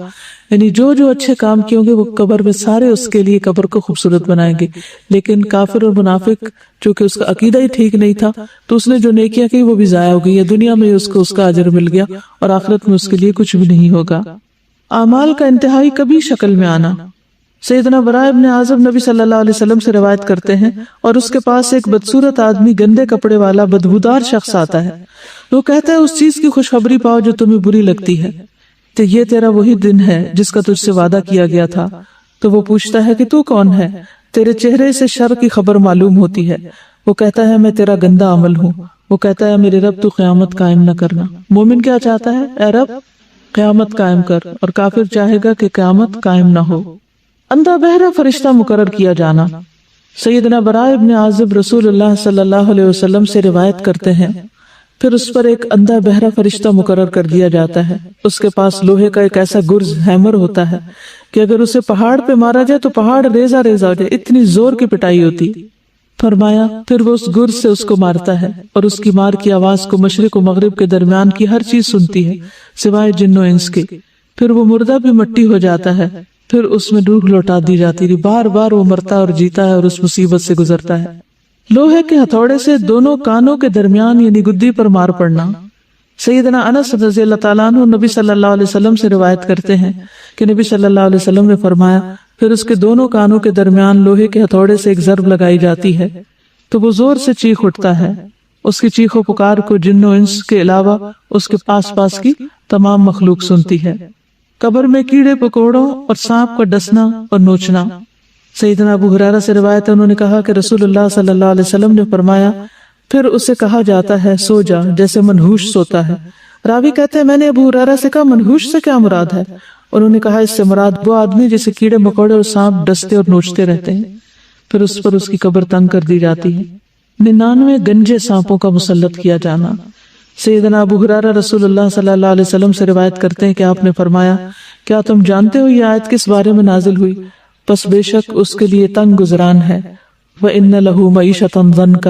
یعنی جو جو اچھے کام کیے ہوں گے وہ قبر میں سارے اس کے لیے قبر کو خوبصورت بنائیں گے۔ لیکن کافر اور منافق چونکہ اس کا عقیدہ ہی ٹھیک نہیں تھا تو اس نے جو نیکیاں کی وہ بھی ضائع ہو گئی، یا دنیا میں اس کو اس کا اجر مل گیا اور آخرت میں اس کے لیے کچھ بھی نہیں ہوگا۔ اعمال کا انتہائی کبھی شکل میں آنا، سیدنا براء ابن عازب نبی صلی اللہ علیہ وسلم سے روایت کرتے ہیں اور اس کے پاس ایک بدصورت آدمی گندے کپڑے والا بدبودار شخص آتا ہے. وہ کہتا ہے اس چیز کی خوشخبری پاؤ جو تمہیں بری لگتی ہے، تو یہ تیرا وہی دن ہے جس کا تجھ سے وعدہ کیا گیا تھا. تو وہ پوچھتا ہے کہ تو کون ہے؟ تیرے چہرے سے شر کی خبر معلوم ہوتی ہے. وہ کہتا ہے میں تیرا گندا عمل ہوں. وہ کہتا ہے میرے رب تو قیامت قائم نہ کرنا. مومن کیا چاہتا ہے؟ اے رب قیامت قائم کر، اور کافر چاہے گا کہ قیامت قائم نہ ہو. اندھا بہرا فرشتہ مقرر کیا جانا. سیدنا براء ابن عازب رسول اللہ صلی اللہ علیہ وسلم سے روایت کرتے ہیں پھر اس پر ایک اندھا بہرا فرشتہ مقرر کر دیا جاتا ہے. اس کے پاس لوہے کا ایک ایسا گرز ہیمر ہوتا ہے کہ اگر اسے پہاڑ پہ مارا جائے تو پہاڑ ریزہ ریزہ ہو جائے، اتنی زور کی پٹائی ہوتی. فرمایا پھر وہ اس گرز سے اس کو مارتا ہے اور اس کی مار کی آواز کو مشرق و مغرب کے درمیان کی ہر چیز سنتی ہے سوائے جن و انس کے. پھر وہ مردہ بھی مٹی ہو جاتا ہے، پھر اس میں روح لوٹا دی جاتی. بار بار وہ مرتا اور جیتا ہے اور اس مصیبت سے گزرتا ہے. لوہے کے ہتھوڑے سے دونوں کانوں کے درمیان یعنی گدی پر مار پڑنا. سیدنا انس رضی اللہ تعالیٰ عنہ نبی صلی اللہ علیہ وسلم سے روایت کرتے ہیں کہ نبی صلی اللہ علیہ وسلم نے فرمایا پھر اس کے دونوں کانوں کے درمیان لوہے کے ہتھوڑے سے ایک ضرب لگائی جاتی ہے تو وہ زور سے چیخ اٹھتا ہے. اس کی چیخ و پکار کو جن و انس کے علاوہ اس کے آس پاس کی تمام مخلوق سنتی ہے. قبر میں کیڑے پکوڑوں اور سانپ کا ڈسنا اور نوچنا. سیدنا ابو ہریرہ سے روایت ہے انہوں نے کہا کہ رسول اللہ صلی اللہ علیہ وسلم نے فرمایا پھر اسے کہا جاتا ہے سو جا جیسے منحوش سوتا ہے. راوی کہتے ہیں میں نے ابو ہریرہ سے کہا منحوش سے کیا مراد ہے؟ انہوں نے کہا اس سے مراد وہ آدمی جسے کیڑے مکوڑے اور سانپ ڈستے اور نوچتے رہتے ہیں. پھر اس پر اس کی قبر تنگ کر دی جاتی ہے. 99 گنجے سانپوں کا مسلط کیا جانا. سیدنا ابو ہریرہ رسول اللہ صلی اللہ علیہ وسلم سے روایت کرتے ہیں کہ آپ نے فرمایا کیا تم جانتے ہو یہ آیت کس بارے میں نازل ہوئی؟ پس بے شک اس کے لیے تنگ گزران ہے. وَإِنَّ لَهُ مَعِيشَةً ضَنْكَ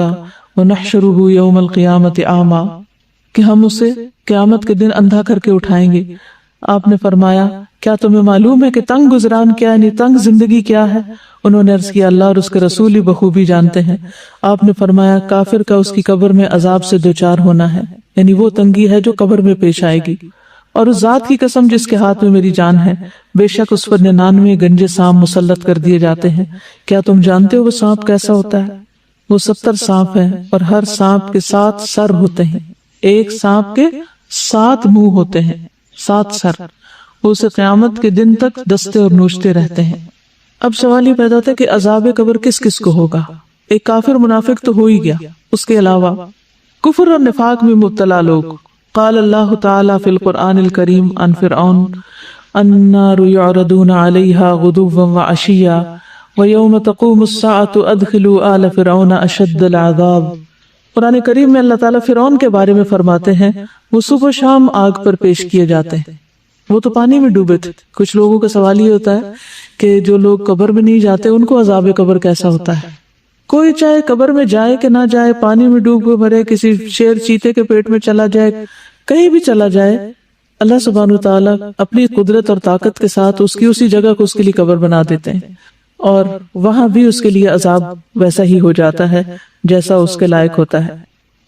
وَنَحْشُرُهُ يَوْمَ الْقِيَامَةِ أَعْمَى کہ ہم اسے قیامت کے دن اندھا کر کے اٹھائیں گے. آپ نے فرمایا کیا تمہیں معلوم ہے کہ تنگ گزران کیا یعنی تنگ زندگی کیا ہے؟ انہوں نے عرض کیا اللہ اور اس کے رسول ہی بخوبی جانتے ہیں. آپ نے فرمایا کافر کا اس کی قبر میں عذاب سے دوچار ہونا ہے یعنی وہ تنگی ہے جو قبر میں پیش آئے گی. اور اس ذات کی قسم جس کے ہاتھ میں میری جان ہے بے شک اس پر 99 گنجے سانپ مسلط کر دیے جاتے ہیں. کیا تم جانتے ہو وہ سانپ کیسا ہوتا ہے؟ وہ 70 سانپ ہیں اور ہر سانپ کے 7 سر ہوتے ہیں. ایک سانپ کے 7 منہ ہوتے ہیں، 7 سر. وہ اسے قیامت کے دن تک ڈستے اور نوچتے رہتے ہیں. اب سوال یہ پیدا ہوتا ہے کہ عذاب قبر کس کس کو ہوگا؟ ایک کافر منافق تو ہو ہی گیا، اس کے علاوہ کفر اور نفاق میں مبتلا لوگ. قال اللہ تعالی فی القرآن الکریم عن فرعون النار یعرضون علیہا غدوا وعشیا ویوم تقوم الساعة ادخلوا آل فرعون اشد العذاب. قرآن کریم میں اللہ تعالیٰ فرعون کے بارے میں فرماتے ہیں وہ صبح و شام آگ پر پیش کیے جاتے ہیں. وہ تو پانی میں ڈوبے تھے. کچھ لوگوں کا سوال یہ ہوتا ہے کہ جو لوگ قبر میں نہیں جاتے ان کو عذاب قبر کیسا ہوتا ہے؟ کوئی چاہے قبر میں جائے کہ نہ جائے، پانی میں ڈوب کے مرے، کسی شیر چیتے کے پیٹ میں چلا جائے، کہیں بھی چلا جائے، اللہ سبحانہ وتعالیٰ اپنی قدرت اور طاقت کے ساتھ اس کی اسی جگہ کو اس کے لیے قبر بنا دیتے ہیں اور وہاں بھی اس کے لیے عذاب ویسا ہی ہو جاتا ہے جیسا اس کے لائق ہوتا ہے.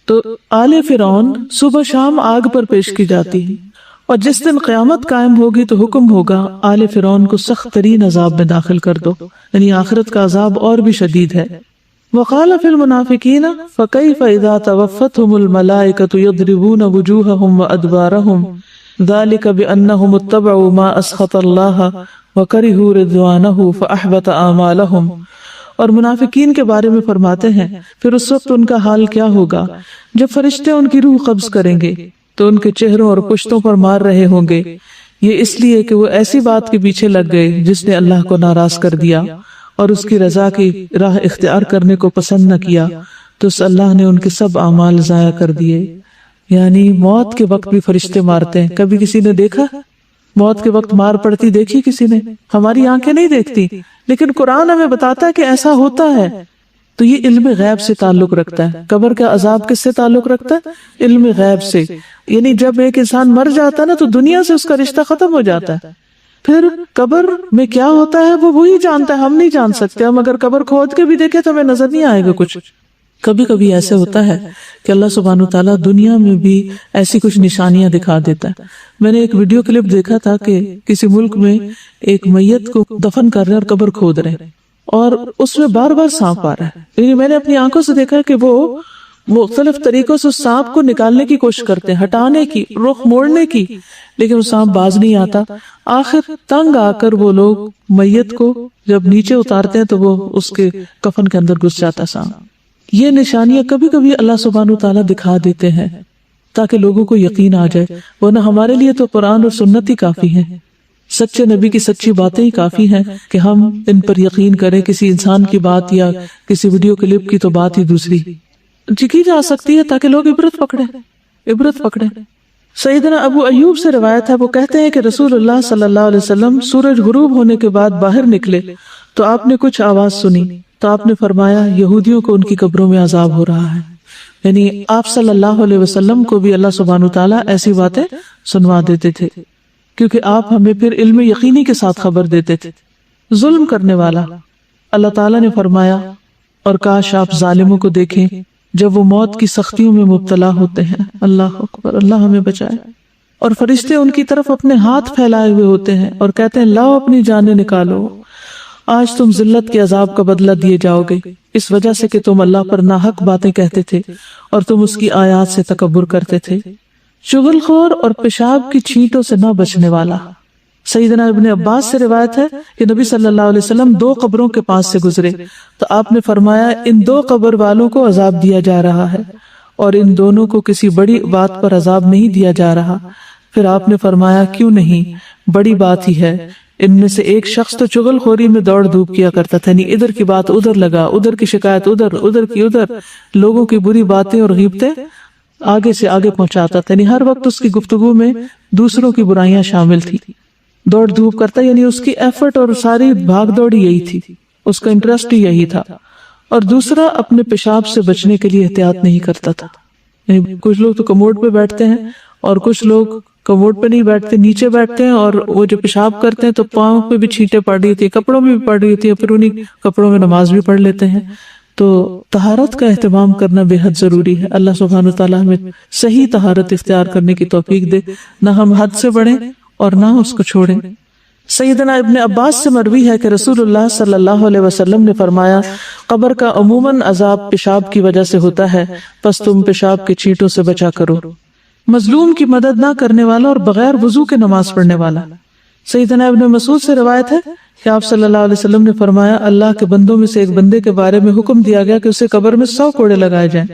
تو آل فرعون صبح شام آگ پر پیش کی جاتی ہے اور جس دن قیامت قائم ہوگی تو حکم ہوگا آل فرعون کو سخت ترین عذاب میں داخل کر دو، یعنی آخرت کا عذاب اور بھی شدید ہے. وقال فی المنافقین فکیف اذا توفتهم الملائکۃ یضربون وجوہہم وادبارہم ذلک بانہم اتبعوا ما اسخط اللہ وکرہوا رضوانہ فاحبط اعمالہم. اور منافقین کے بارے میں فرماتے ہیں پھر اس وقت ان کا حال کیا ہوگا جب فرشتے ان کی روح قبض کریں گے تو ان کے چہروں اور پشتوں پر مار رہے ہوں گے، یہ اس لیے کہ وہ ایسی بات کے پیچھے لگ گئے جس نے اللہ کو ناراض کر دیا اور اس کی رضا کی راہ اختیار کرنے کو پسند نہ کیا تو اس اللہ نے ان کے سب اعمال ضائع کر دیے. یعنی موت کے وقت بھی فرشتے مارتے ہیں. کبھی کسی نے دیکھا موت کے وقت مار پڑتی دیکھی کسی نے؟ ہماری آنکھیں نہیں دیکھتی لیکن قرآن ہمیں بتاتا ہے کہ ایسا ہوتا ہے. تو یہ علم غیب سے تعلق رکھتا ہے. قبر کا عذاب کس سے تعلق رکھتا ہے؟ علم غیب سے. یعنی جب ایک انسان مر جاتا ہے نا تو دنیا سے اس کا رشتہ ختم ہو جاتا ہے. پھر قبر میں کیا ہوتا ہے وہ وہی جانتا ہے، ہم نہیں جان سکتے. ہم اگر قبر کھود کے بھی دیکھیں تو ہمیں نظر نہیں آئے گا کچھ. کبھی کبھی ایسے ہوتا ہے کہ اللہ سبحانہ تعالیٰ دنیا میں بھی ایسی کچھ نشانیاں دکھا دیتا ہے. میں نے ایک ویڈیو کلپ دیکھا تھا کہ کسی ملک میں ایک میت کو دفن کر رہے اور قبر کھود رہے اور اس میں بار بار سانپ آ رہا ہے. یعنی میں نے اپنی آنکھوں سے دیکھا کہ وہ مختلف طریقوں سے اس سانپ کو نکالنے کی کوشش کرتے ہیں، ہٹانے کی، رخ موڑنے کی، لیکن وہ سانپ باز نہیں آتا. آخر تنگ آ کر وہ لوگ میت کو جب نیچے اتارتے ہیں تو وہ اس کے کفن کے اندر گھس جاتا سانپ. یہ نشانیاں کبھی کبھی اللہ سبحانہ تعالیٰ دکھا دیتے ہیں تاکہ لوگوں کو یقین آ جائے، ورنہ ہمارے لیے تو قرآن اور سنت ہی کافی ہیں، سچے نبی کی سچی باتیں ہی کافی ہیں کہ ہم ان پر یقین کریں. کسی انسان کی بات یا کسی ویڈیو کلپ کی تو بات ہی دوسری کی جا سکتی ہے تاکہ لوگ عبرت پکڑیں. سیدنا ابو ایوب سے روایت ہے، وہ کہتے ہیں کہ رسول اللہ صلی اللہ علیہ وسلم سورج غروب ہونے کے بعد باہر نکلے تو آپ نے کچھ آواز سنی تو آپ نے فرمایا یہودیوں کو ان کی قبروں میں عذاب ہو رہا ہے. یعنی آپ صلی اللہ علیہ وسلم کو بھی اللہ سبحانہ تعالیٰ ایسی باتیں سنوا دیتے تھے کیونکہ آپ ہمیں پھر علم یقینی کے ساتھ خبر دیتے تھے. ظلم کرنے والا اللہ تعالیٰ نے فرمایا اور کاش آپ ظالموں کو دیکھیں جب وہ موت کی سختیوں میں مبتلا ہوتے ہیں. اللہ اکبر، اللہ ہمیں بچائے. اور فرشتے ان کی طرف اپنے ہاتھ پھیلائے ہوئے ہوتے ہیں اور کہتے ہیں لاؤ اپنی جانیں نکالو، آج تم ذلت کے عذاب کا بدلہ دیے جاؤ گے اس وجہ سے کہ تم اللہ پر ناحق باتیں کہتے تھے اور تم اس کی آیات سے تکبر کرتے تھے. چغل خور اور پیشاب کی چھینٹوں سے نہ بچنے والا. سیدنا ابن عباس سے روایت ہے کہ نبی صلی اللہ علیہ وسلم 2 قبروں کے پاس سے گزرے تو آپ نے فرمایا ان 2 قبر والوں کو عذاب دیا جا رہا ہے اور ان دونوں کو کسی بڑی بات پر عذاب نہیں دیا جا رہا. پھر آپ نے فرمایا کیوں نہیں، بڑی بات ہی ہے. ان میں سے ایک شخص تو چغل خوری میں دوڑ دھوپ کیا کرتا تھا، یعنی ادھر کی بات ادھر لگا، ادھر کی شکایت ادھر، ادھر کی ادھر، لوگوں کی بری باتیں اور غیبتیں آگے سے آگے پہنچاتا تھا. یعنی ہر وقت اس کی گفتگو میں دوسروں کی برائیاں شامل تھی. دوڑ دھوپ کرتا یعنی اس کی ایفرٹ اور ساری بھاگ دوڑ یہی تھی، اس کا انٹرسٹ ہی یہی تھا. اور دوسرا اپنے پیشاب سے بچنے کے لیے احتیاط نہیں کرتا تھا. یعنی کچھ لوگ تو کموڈ پہ بیٹھتے ہیں اور کچھ لوگ کموڈ پہ نہیں بیٹھتے، نیچے بیٹھتے ہیں اور وہ جو پیشاب کرتے ہیں تو پاؤں پہ بھی چھینٹیں پڑ رہی ہوتی ہیں، کپڑوں میں بھی پڑ رہی ہوتی ہیں، پھر انہیں کپڑوں میں نماز بھی پڑھ لیتے ہیں. تو طہارت کا اہتمام کرنا بے حد ضروری ہے. اللہ سبحانہ تعالیٰ ہمیں صحیح طہارت اختیار کرنے کی توفیق دے، نہ ہم حد سے بڑھیں اور نہ اس کو چھوڑیں. سیدنا ابن عباس سے مروی ہے کہ رسول اللہ صلی اللہ علیہ وسلم نے فرمایا قبر کا عموماً عذاب پیشاب کی وجہ سے ہوتا ہے، پس تم پیشاب کے چھینٹوں سے بچا کرو. مظلوم کی مدد نہ کرنے والا اور بغیر وضو کے نماز پڑھنے والا. سیدنا ابن مسعود سے روایت ہے کہ آپ صلی اللہ علیہ وسلم نے فرمایا اللہ کے بندوں میں سے ایک بندے کے بارے میں حکم دیا گیا کہ اسے قبر میں 100 کوڑے لگائے جائیں.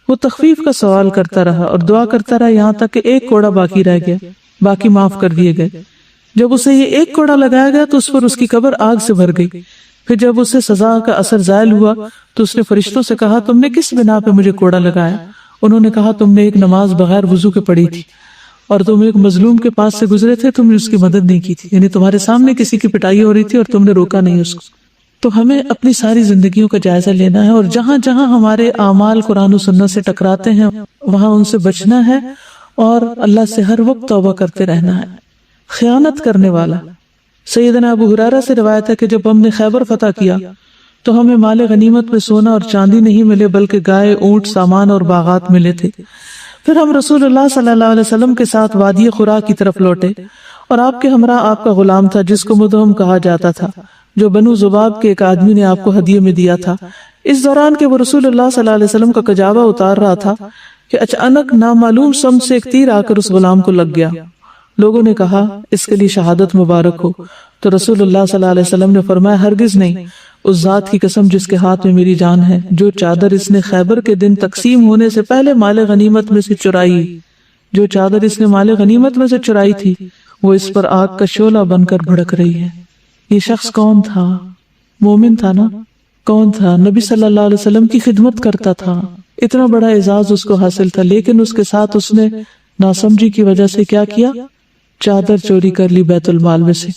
وہ تخفیف کا سوال کرتا رہا اور دعا کرتا رہا یہاں تک کہ 1 کوڑا باقی رہ گیا، باقی معاف کر دیے گئے. جب اسے یہ 1 کوڑا لگایا گیا تو اس پر اس کی قبر آگ سے بھر گئی. پھر جب اسے سزا کا اثر زائل ہوا تو اس نے فرشتوں سے کہا تم نے کس بنا پہ مجھے کوڑا لگایا؟ انہوں نے کہا تم نے ایک نماز بغیر وضو کے پڑھی تھی اور تم ایک مظلوم کے پاس سے گزرے تھے، تم نے اس کی مدد نہیں کی تھی. یعنی تمہارے سامنے کسی کی پٹائی ہو رہی تھی اور تم نے روکا نہیں اس کو. تو ہمیں اپنی ساری زندگیوں کا جائزہ لینا ہے اور جہاں جہاں ہمارے اعمال قرآن و سنت سے ٹکراتے ہیں وہاں ان سے بچنا ہے اور اللہ سے ہر وقت توبہ کرتے رہنا ہے. خیانت کرنے والا. سیدنا ابو ہریرہ سے روایت ہے کہ جب ہم نے خیبر فتح کیا تو ہمیں مال غنیمت میں سونا اور چاندی نہیں ملے بلکہ گائے، اونٹ، سامان اور باغات ملے تھے. پھر ہم رسول اللہ صلی اللہ علیہ وسلم کے ساتھ وادی خورا کی طرف لوٹے اور آپ کے ہمراہ آپ کا غلام تھا جس کو مدہم کہا جاتا تھا، جو بنو ذباب کے ایک آدمی نے آپ کو ہدیے میں دیا تھا. اس دوران کہ وہ رسول اللہ صلی اللہ علیہ وسلم کا کجاوا اتار رہا تھا کہ اچانک نامعلوم سمت سے ایک تیر آ کر اس غلام کو لگ گیا. لوگوں نے کہا اس کے لیے شہادت مبارک ہو. تو رسول اللہ صلی اللہ علیہ وسلم نے فرمایا ہرگز نہیں، اس ذات کی قسم جس کے ہاتھ میں میری جان ہے، جو چادر اس نے خیبر کے دن تقسیم ہونے سے پہلے مال غنیمت میں سے چرائی تھی وہ اس پر آگ کا شعلہ بن کر بھڑک رہی ہے. یہ شخص کون تھا؟ مومن تھا نا؟ کون تھا؟ نبی صلی اللہ علیہ وسلم کی خدمت کرتا تھا، اتنا بڑا اعزاز اس کو حاصل تھا، لیکن اس کے ساتھ اس نے ناسمجھی کی وجہ سے کیا کیا؟ چادر چوری کر لی بیت المال میں سے.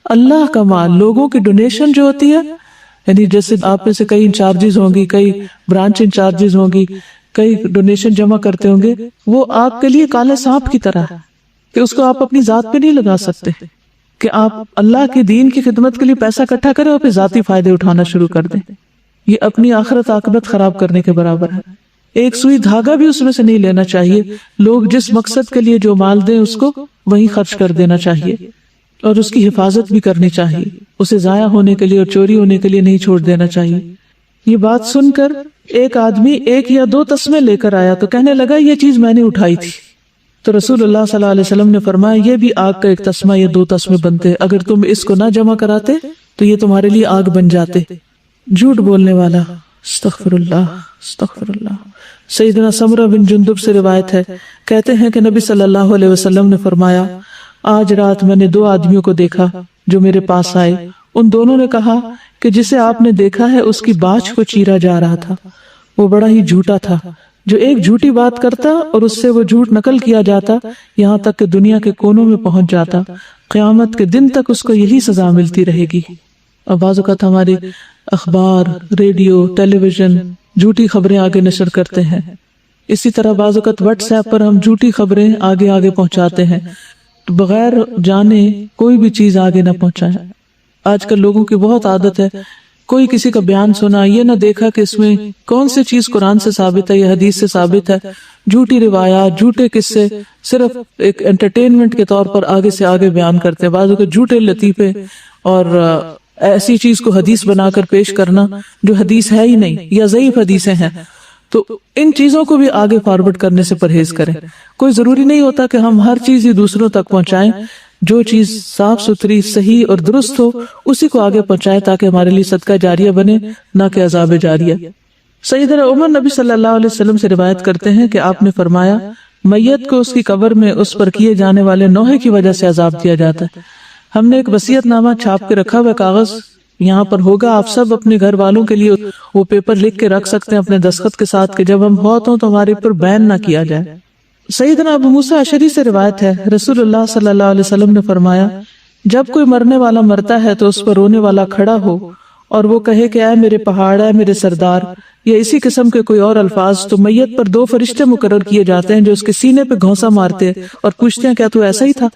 اللہ کا مال، لوگوں کی ڈونیشن جو ہوتی ہے، یعنی جیسے آپ میں سے کئی انچارجز ہوں گی، کئی برانچ انچارجز ہوں گی، کئی ڈونیشن جمع کرتے ہوں گے، وہ آپ کے لیے کالے سانپ کی طرح ہے کہ اس کو آپ اپنی ذات پہ نہیں لگا سکتے کہ آپ اللہ کے دین کی خدمت کے لیے پیسہ اکٹھا کریں اور پھر ذاتی فائدے اٹھانا شروع کر دیں. یہ اپنی آخرت عاقبت خراب کرنے کے برابر ہے. ایک سوئی دھاگا بھی اس میں سے نہیں لینا چاہیے. لوگ جس مقصد کے لیے جو مال دیں اس کو وہی خرچ کر دینا چاہیے اور اس کی حفاظت بھی کرنی چاہیے. اسے ضائع ہونے کے لیے اور چوری ہونے کے لیے نہیں چھوڑ دینا چاہیے. یہ بات سن کر ایک آدمی 1 یا 2 تسمے لے کر آیا تو کہنے لگا یہ چیز میں نے اٹھائی تھی. تو رسول اللہ صلی اللہ علیہ وسلم نے فرمایا یہ بھی آگ کا 1 تسمہ یا 2 تسمے بنتے. اگر تم اس کو نہ جمع کراتے تو یہ تمہارے لیے آگ بن جاتے. جھوٹ بولنے والا. استغفر اللہ استغفر اللہ. سیدنا سمرہ بن جندب سے روایت ہے، کہتے ہیں کہ نبی صلی اللہ علیہ وسلم نے فرمایا آج رات میں نے 2 آدمیوں کو دیکھا جو میرے پاس آئے. ان دونوں نے کہا کہ جسے آپ نے دیکھا ہے اس کی باچھ کو چیرا جا رہا تھا. وہ بڑا ہی جھوٹا تھا. جو ایک جھوٹی بات کرتا اور اس سے وہ جھوٹ نقل کیا جاتا یہاں تک کہ دنیا کے کونوں میں پہنچ جاتا. قیامت کے دن تک اس کو یہی سزا ملتی رہے گی. اور بعض اوقات ہمارے اخبار، ریڈیو، ٹیلی ویژن جھوٹی خبریں آگے نشر کرتے ہیں. اسی طرح بعض اوقات واٹس ایپ پر ہم جھوٹی خبریں آگے پہنچاتے ہیں بغیر جانے کوئی بھی چیز آگے نہ پہنچائے. آج کل لوگوں کی بہت عادت ہے کوئی کسی کا بیان سنا یہ نہ دیکھا کہ اس میں کون سی چیز قرآن سے ثابت ہے یا حدیث سے ثابت ہے. جھوٹی روایات، جھوٹے قصے صرف ایک انٹرٹینمنٹ کے طور پر آگے سے آگے بیان کرتے ہیں. بعض اوقات جھوٹے لطیفے اور ایسی چیز کو حدیث بنا کر پیش کرنا جو حدیث ہے ہی نہیں یا ضعیف حدیثیں ہیں. تو ان چیزوں کو بھی آگے فارورڈ کرنے سے پرہیز کریں. کوئی ضروری نہیں ہوتا کہ ہم ہر چیز ہی دوسروں تک پہنچائیں. جو چیز صاف ستھری، صحیح اور درست ہو اسی کو آگے پہنچائیں تاکہ ہمارے لیے صدقہ جاریہ بنے نہ کہ عذاب جاریہ. سیدنا عمر نبی صلی اللہ علیہ وسلم سے روایت کرتے ہیں کہ آپ نے فرمایا میت کو اس کی قبر میں اس پر کیے جانے والے نوحے کی وجہ سے عذاب دیا جاتا ہے. ہم نے ایک وصیت نامہ چھاپ کے رکھا ہوا کاغذ یہاں پر ہوگا. آپ سب اپنے گھر والوں کے لیے وہ پیپر لکھ کے رکھ سکتے ہیں اپنے دستخط کے ساتھ کہ جب ہم فوت ہوں تو ہمارے پر بین نہ کیا جائے. سیدنا ابو موسیٰ اشعری سے روایت ہے رسول اللہ صلی اللہ علیہ وسلم نے فرمایا جب کوئی مرنے والا مرتا ہے تو اس پر رونے والا کھڑا ہو اور وہ کہے کہ اے میرے پہاڑ، اے میرے سردار یا اسی قسم کے کوئی اور الفاظ تو میت پر 2 فرشتے مقرر کیے جاتے ہیں جو اس کے سینے پہ گھونسا مارتے اور پوچھتے ہیں کیا تو ایسا ہی تھا.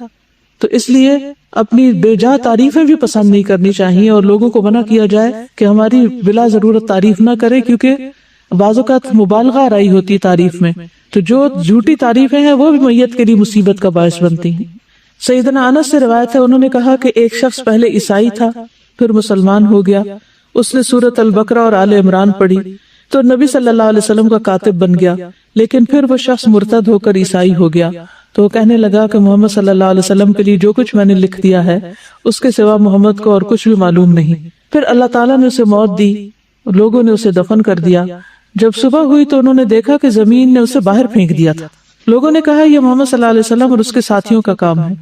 تو اس لیے اپنی بے جا تعریفیں بھی پسند نہیں کرنی چاہیے اور لوگوں کو منع کیا جائے کہ ہماری بلا ضرورت تعریف نہ کرے کیونکہ بعض اوقات مبالغہ آرائی ہوتی ہے تعریف میں. تو جو جھوٹی تعریفیں ہیں وہ بھی میت کے لیے مصیبت کا باعث بنتی ہیں. سیدنا انس سے روایت ہے انہوں نے کہا کہ ایک شخص پہلے عیسائی تھا پھر مسلمان ہو گیا. اس نے سورۃ البقرہ اور آل عمران پڑھی تو نبی صلی اللہ علیہ وسلم کا کاتب بن گیا. لیکن پھر وہ شخص مرتد ہو کر عیسائی ہو گیا تو وہ کہنے لگا کہ محمد صلی اللہ علیہ وسلم کے لیے جو کچھ میں نے لکھ دیا ہے اس کے سوا محمد کو اور کچھ بھی معلوم نہیں. پھر اللہ تعالیٰ نے اسے موت دی، لوگوں نے اسے دفن کر دیا. جب صبح ہوئی تو انہوں نے دیکھا کہ زمین نے اسے باہر پھینک دیا تھا. لوگوں نے کہا یہ محمد صلی اللہ علیہ وسلم اور اس کے ساتھیوں کا کام ہے.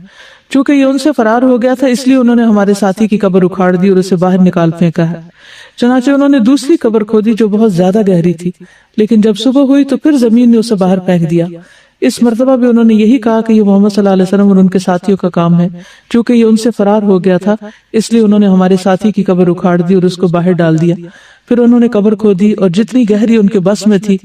چونکہ یہ ان سے فرار ہو گیا تھا اس لیے انہوں نے ہمارے ساتھی کی قبر اکھاڑ دی اور اسے باہر نکال پھینکا ہے. چنانچہ انہوں نے دوسری قبر کھودی جو بہت زیادہ گہری تھی، لیکن جب صبح ہوئی تو پھر زمین نے اسے باہر پھینک دیا. اس مرتبہ بھی انہوں نے یہی کہا کہ یہ محمد صلی اللہ علیہ وسلم اور ان کے ساتھیوں کا کام ہے. چونکہ یہ ان سے فرار ہو گیا تھا اس لیے انہوں نے ہمارے ساتھی کی قبر اکھاڑ دی اور اس کو باہر ڈال دیا. پھر انہوں نے قبر کھودی اور جتنی گہری ان کے بس میں تھی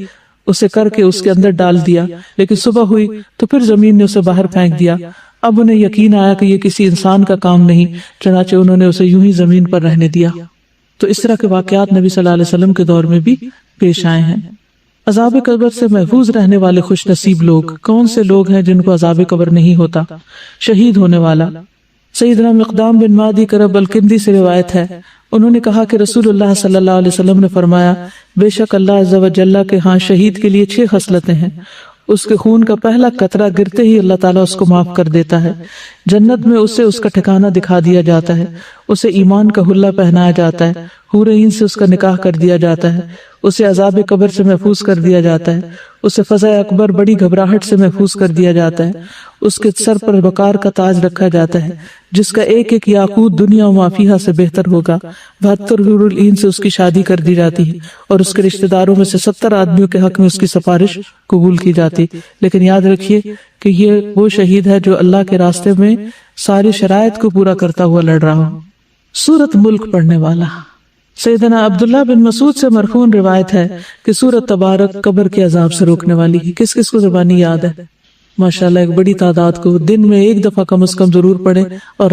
اسے کر کے اس کے اندر ڈال دیا، لیکن صبح ہوئی تو پھر زمین نے اسے باہر پھینک دیا. اب انہیں یقین آیا کہ یہ کسی انسان کا کام نہیں، چنانچہ انہوں نے اسے یوں ہی زمین پر رہنے دیا. تو اس طرح کے واقعات نبی صلی اللہ علیہ وسلم کے دور میں بھی پیش آئے ہیں. عذاب قبر سے محفوظ رہنے والے خوش نصیب لوگ کون سے لوگ ہیں جن کو عذاب قبر نہیں ہوتا؟ شہید ہونے والا. سیدنا مقدام بن مادی کرب الکندی سے روایت ہے انہوں نے کہا کہ رسول اللہ صلی اللہ علیہ وسلم نے فرمایا بے شک اللہ عز و جل کے ہاں شہید کے لیے 6 خصلتیں ہیں. اس کے خون کا پہلا قطرہ گرتے ہی اللہ تعالیٰ اس کو معاف کر دیتا ہے. جنت میں اسے اس کا ٹھکانہ دکھا دیا جاتا ہے. اسے ایمان کا حلہ پہنایا جاتا ہے. حور عین سے اس کا نکاح کر دیا جاتا ہے. اسے عذاب قبر سے محفوظ کر دیا جاتا ہے. اسے فضا اکبر بڑی گھبراہٹ سے محفوظ کر دیا جاتا ہے. اس کے سر پر وقار کا تاج رکھا جاتا ہے جس کا ایک ایک یاقوت دنیا و ما فیہا سے بہتر ہوگا. 72 حور العین سے اس کی شادی کر دی جاتی ہے اور اس کے رشتہ داروں میں سے 70 آدمیوں کے حق میں اس کی سفارش قبول کی جاتی. لیکن یاد رکھیے کہ یہ وہ شہید ہے جو اللہ کے راستے میں ساری شرائط کو پورا کرتا ہوا لڑ رہا ہو. سورۃ ملک پڑھنے والا. سیدنا عبداللہ بن مسعود سے مرفوع روایت ہے کہ سورۃ تبارک قبر کے عذاب سے روکنے والی ہے. کس کس کو زبانی یاد ہے؟ ماشاءاللہ ایک بڑی تعداد کو دن میں 1 دفعہ کم از کم ضرور پڑھیں اور